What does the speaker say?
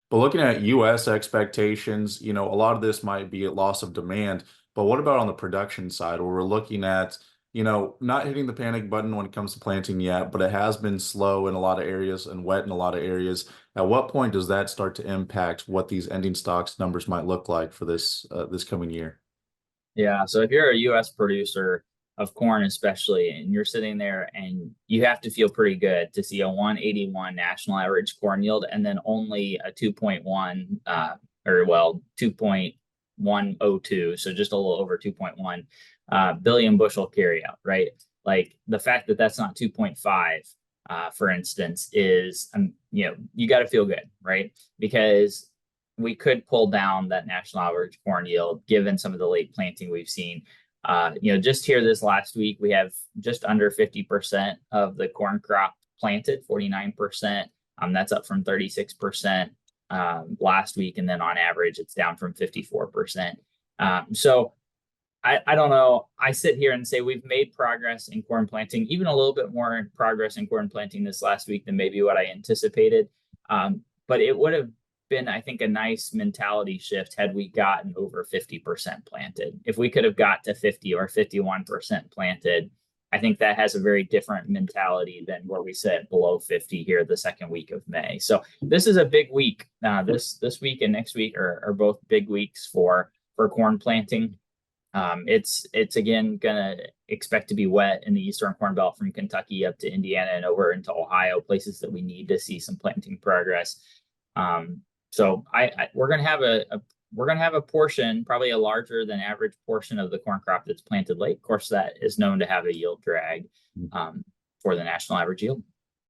But looking at US expectations, a lot of this might be a loss of demand. But what about on the production side where we're looking at, not hitting the panic button when it comes to planting yet, but it has been slow in a lot of areas and wet in a lot of areas. At what point does that start to impact what these ending stocks numbers might look like for this coming year? Yeah, so if you're a US producer of corn especially, and you're sitting there and you have to feel pretty good to see a 181 national average corn yield and then only a 2.1 or well 2.102, so just a little over 2.1 billion bushel carryout, right? Like the fact that that's not 2.5 for instance is you got to feel good, right? Because we could pull down that national average corn yield given some of the late planting we've seen. Just here this last week, we have just under 50% of the corn crop planted, 49%. That's up from 36% last week. And then on average, it's down from 54%. So I don't know. I sit here and say we've made progress in corn planting, even a little bit more progress in corn planting this last week than maybe what I anticipated. But it would have been, I think, a nice mentality shift had we gotten over 50% planted. If we could have got to 50 or 51% planted, I think that has a very different mentality than where we sit below 50 here the second week of May. So this is a big week. This week and next week are both big weeks for corn planting. It's again gonna expect to be wet in the Eastern Corn Belt from Kentucky up to Indiana and over into Ohio, places that we need to see some planting progress. So we're gonna have a portion, probably a larger than average portion of the corn crop that's planted late. Of course, that is known to have a yield drag for the national average yield.